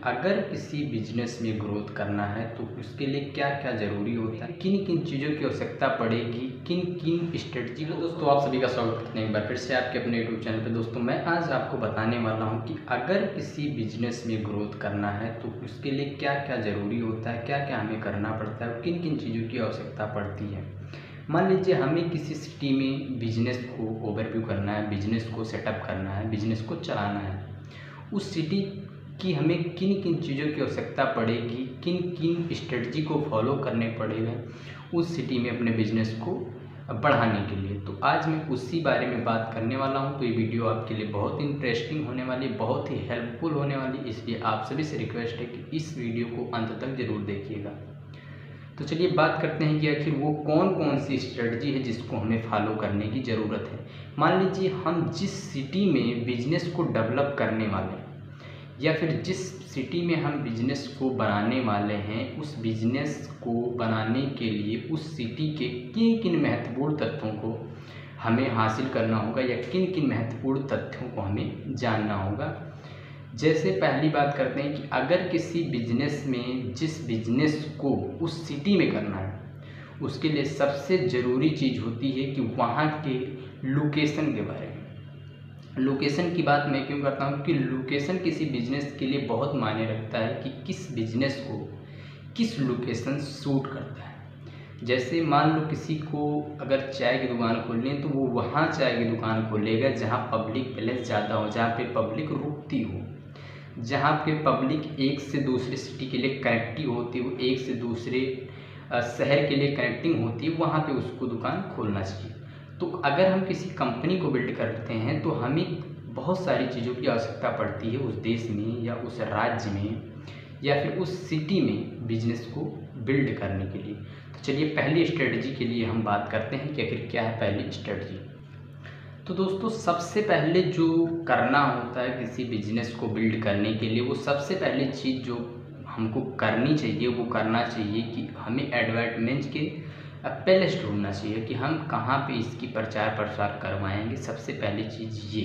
अगर किसी बिजनेस में ग्रोथ करना है तो उसके लिए क्या क्या ज़रूरी होता है, किन किन चीज़ों की आवश्यकता पड़ेगी, किन किन स्ट्रेटजी को। दोस्तों आप सभी का स्वागत करते हैं एक बार फिर से आपके अपने यूट्यूब चैनल पे। दोस्तों मैं आज आपको बताने वाला हूं कि अगर किसी बिजनेस में ग्रोथ करना है तो उसके लिए क्या क्या ज़रूरी होता है, क्या क्या हमें करना पड़ता है और किन किन चीज़ों की आवश्यकता पड़ती है। मान लीजिए हमें किसी सिटी में बिजनेस को ओवरव्यू करना है, बिजनेस को सेटअप करना है, बिजनेस को चलाना है। उस सिटी की हमें किन किन चीज़ों की आवश्यकता पड़ेगी, किन किन स्ट्रेटजी को फॉलो करने पड़ेगा उस सिटी में अपने बिजनेस को बढ़ाने के लिए। तो आज मैं उसी बारे में बात करने वाला हूं। तो ये वीडियो आपके लिए बहुत इंटरेस्टिंग होने वाली, बहुत ही हेल्पफुल होने वाली, इसलिए आप सभी से रिक्वेस्ट है कि इस वीडियो को अंत तक ज़रूर देखिएगा। तो चलिए बात करते हैं कि आखिर वो कौन कौन सी स्ट्रेटजी है जिसको हमें फॉलो करने की ज़रूरत है। मान लीजिए हम जिस सिटी में बिजनेस को डेवलप करने वाले हैं या फिर जिस सिटी में हम बिजनेस को बनाने वाले हैं, उस बिजनेस को बनाने के लिए उस सिटी के किन किन महत्वपूर्ण तथ्यों को हमें हासिल करना होगा या किन किन महत्वपूर्ण तथ्यों को हमें जानना होगा। जैसे पहली बात करते हैं कि अगर किसी बिजनेस में जिस बिजनेस को उस सिटी में करना है उसके लिए सबसे ज़रूरी चीज़ होती है कि वहाँ के लोकेशन के बारे में। लोकेशन की बात मैं क्यों करता हूँ कि लोकेशन किसी बिजनेस के लिए बहुत मायने रखता है कि किस बिजनेस को किस लोकेशन सूट करता है। जैसे मान लो किसी को अगर चाय की दुकान खोलनी है तो वो वहाँ चाय की दुकान खोलेगा जहाँ पब्लिक प्लेस ज़्यादा हो, जहाँ पे पब्लिक रुकती हो, जहाँ पे पब्लिक एक से दूसरे सिटी के लिए कनेक्टिव होती है, वो एक से दूसरे शहर के लिए कनेक्टिंग होती है, वहाँ पे उसको दुकान खोलना चाहिए। तो अगर हम किसी कंपनी को बिल्ड करते हैं तो हमें बहुत सारी चीज़ों की आवश्यकता पड़ती है उस देश में या उस राज्य में या फिर उस सिटी में बिजनेस को बिल्ड करने के लिए। तो चलिए पहली स्ट्रेटजी के लिए हम बात करते हैं कि आखिर क्या है पहली स्ट्रेटजी। तो दोस्तों सबसे पहले जो करना होता है किसी बिजनेस को बिल्ड करने के लिए, वो सबसे पहली चीज़ जो हमको करनी चाहिए वो करना चाहिए कि हमें एडवर्टाइजमेंट के प्लेस ढूंढना चाहिए कि हम कहाँ पे इसकी प्रचार प्रसार करवाएंगे। सबसे पहली चीज़ ये,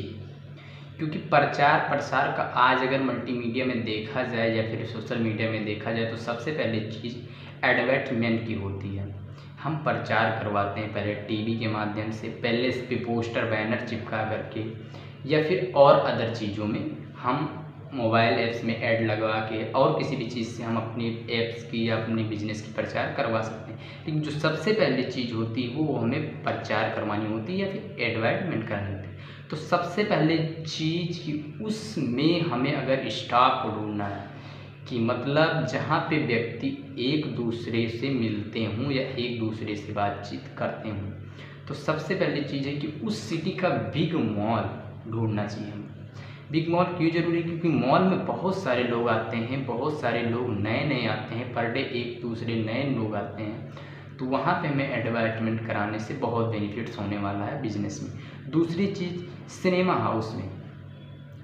क्योंकि प्रचार प्रसार का आज अगर मल्टीमीडिया में देखा जाए या फिर सोशल मीडिया में देखा जाए तो सबसे पहली चीज़ एडवर्टाइजमेंट की होती है। हम प्रचार करवाते हैं पहले टीवी के माध्यम से, पहले इस पे पोस्टर बैनर चिपका करके या फिर और अदर चीज़ों में हम मोबाइल ऐप्स में ऐड लगवा के और किसी भी चीज़ से हम अपनी ऐप्स की या अपने बिजनेस की प्रचार करवा सकते हैं। लेकिन जो सबसे पहली चीज़ होती है वो हमें प्रचार करवानी होती है या फिर एडवर्टाइजमेंट करनी होती है। तो सबसे पहले चीज़ कि उसमें हमें अगर स्टाफ को ढूंढना है कि मतलब जहाँ पे व्यक्ति एक दूसरे से मिलते हों या एक दूसरे से बातचीत करते हों, तो सबसे पहली चीज़ है कि उस सिटी का बिग मॉल ढूंढना चाहिए हमें। बिग मॉल क्यों ज़रूरी है? क्योंकि मॉल में बहुत सारे लोग आते हैं, बहुत सारे लोग नए नए आते हैं, पर डे एक दूसरे नए लोग आते हैं, तो वहाँ पे हमें एडवर्टाइजमेंट कराने से बहुत बेनिफिट्स होने वाला है बिजनेस में। दूसरी चीज़ सिनेमा हाउस में।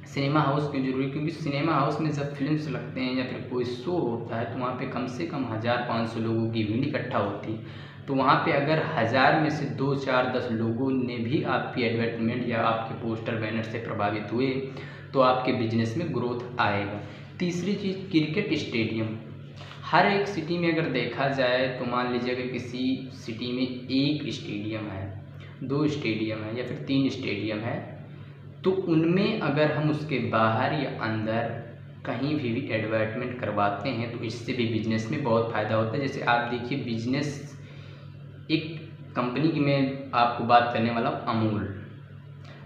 सिनेमा हाउस क्यों जरूरी? क्योंकि सिनेमा हाउस में जब फिल्म्स लगते हैं या फिर कोई शो होता है तो वहाँ पे कम से कम 1000-500 लोगों की भीड़ इकट्ठा होती है। तो वहाँ पे अगर 1000 में से 2, 4, 10 लोगों ने भी आपकी एडवर्टाइजमेंट या आपके पोस्टर बैनर से प्रभावित हुए तो आपके बिजनेस में ग्रोथ आएगा। तीसरी चीज़ क्रिकेट स्टेडियम। हर एक सिटी में अगर देखा जाए तो मान लीजिए अगर किसी सिटी में एक स्टेडियम है, 2 स्टेडियम है या फिर 3 स्टेडियम है, तो उनमें अगर हम उसके बाहर या अंदर कहीं भी एडवर्टाइजमेंट करवाते हैं तो इससे भी बिजनेस में बहुत फ़ायदा होता है। जैसे आप देखिए बिजनेस, एक कंपनी की मैं आपको बात करने वाला हूँ,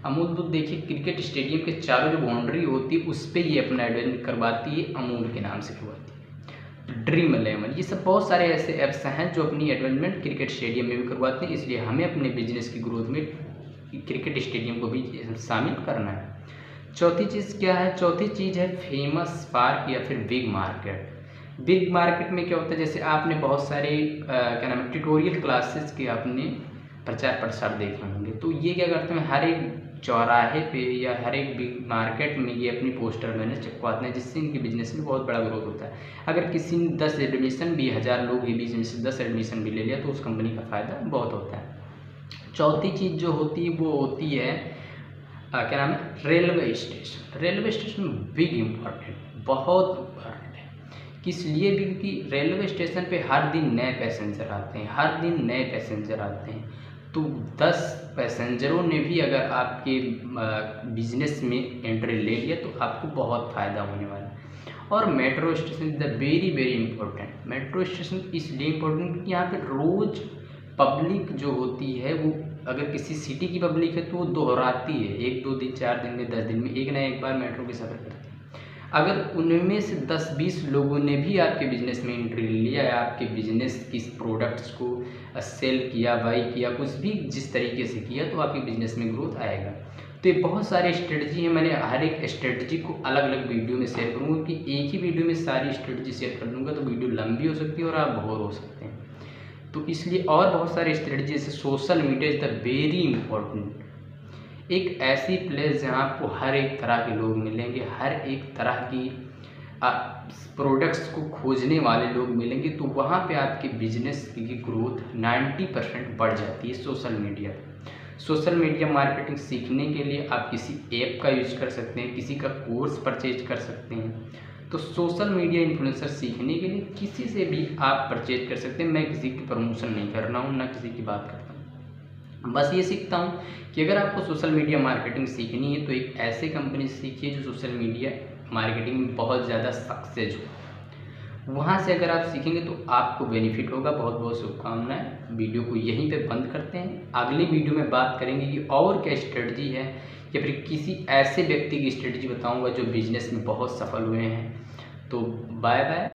अमूल तो देखिए क्रिकेट स्टेडियम के चारों जो बाउंड्री होती है उस पर ये अपना एडवर्टाइजमेंट करवाती है, अमूल के नाम से करवाती है। ड्रीम 11, ये सब बहुत सारे ऐसे ऐप्स हैं जो अपनी एडवर्टाइजमेंट क्रिकेट स्टेडियम में भी करवाते हैं। इसलिए हमें अपने बिजनेस की ग्रोथ में क्रिकेट स्टेडियम को भी शामिल करना है। चौथी चीज़ क्या है? चौथी चीज़ है फेमस पार्क या फिर बिग मार्केट। बिग मार्केट में क्या होता है, जैसे आपने बहुत सारे क्या नाम है ट्यूटोरियल क्लासेस के आपने प्रचार प्रसार देखे होंगे, तो ये क्या करते हैं हर एक चौराहे पे या हर एक बिग मार्केट में ये अपनी पोस्टर बैनर चिपकवाते हैं, जिससे इनके बिजनेस में बहुत बड़ा ग्रोथ होता है। अगर किसी ने 10 एडमिशन भी 1000 लोग ही बीच में से 10 एडमिशन भी ले लिया तो उस कंपनी का फ़ायदा बहुत होता है। चौथी चीज़ जो होती है वो होती है क्या नाम है railway station. Railway station big important, बहुत इम्पोर्टेंट है। किस लिए भी? क्योंकि रेलवे स्टेशन पे हर दिन नए पैसेंजर आते हैं, हर दिन नए पैसेंजर आते हैं। तो 10 पैसेंजरों ने भी अगर आपके बिजनेस में एंट्री ले लिया तो आपको बहुत फ़ायदा होने वाला है। और metro station is the very very important. Metro station इसलिए इम्पोर्टेंट क्योंकि यहाँ पे रोज़ पब्लिक जो होती है वो, अगर किसी सिटी की पब्लिक है तो वो दोहराती है, 1-2 दिन, 4 दिन में, 10 दिन में एक ना एक बार मेट्रो की सफ़र करती है। अगर उनमें से 10-20 लोगों ने भी आपके बिज़नेस में एंट्री लिया है, आपके बिज़नेस की प्रोडक्ट्स को सेल किया, बाई किया, कुछ भी जिस तरीके से किया, तो आपके बिज़नेस में ग्रोथ आएगा। तो ये बहुत सारे स्ट्रेटजी हैं, मैंने हर एक स्ट्रेटजी को अलग अलग वीडियो में शेयर करूँगा कि एक ही वीडियो में सारी स्ट्रेटजी शेयर कर दूँगा तो वीडियो लंबी हो सकती है और आप बोर हो सकते हैं। तो इसलिए और बहुत सारे स्ट्रेटजी, जैसे social media is the very important. एक ऐसी प्लेस जहाँ आपको हर एक तरह के लोग मिलेंगे, हर एक तरह की प्रोडक्ट्स को खोजने वाले लोग मिलेंगे, तो वहाँ पे आपके बिजनेस की ग्रोथ 90% बढ़ जाती है सोशल मीडिया पे। सोशल मीडिया मार्केटिंग सीखने के लिए आप किसी ऐप का यूज कर सकते हैं, किसी का कोर्स परचेज कर सकते हैं। तो सोशल मीडिया इन्फ्लुएंसर सीखने के लिए किसी से भी आप परचेज कर सकते हैं। मैं किसी की प्रमोशन नहीं कर रहा हूँ, ना किसी की बात करता हूँ, बस ये सीखता हूँ कि अगर आपको सोशल मीडिया मार्केटिंग सीखनी है तो एक ऐसे कंपनी से सीखिए जो सोशल मीडिया मार्केटिंग में बहुत ज़्यादा सक्सेस हो। वहाँ से अगर आप सीखेंगे तो आपको बेनिफिट होगा। बहुत बहुत शुभकामनाएं। वीडियो को यहीं पे बंद करते हैं, अगली वीडियो में बात करेंगे कि और क्या स्ट्रेटजी है, या फिर किसी ऐसे व्यक्ति की स्ट्रेटजी बताऊंगा जो बिजनेस में बहुत सफल हुए हैं। तो बाय बाय।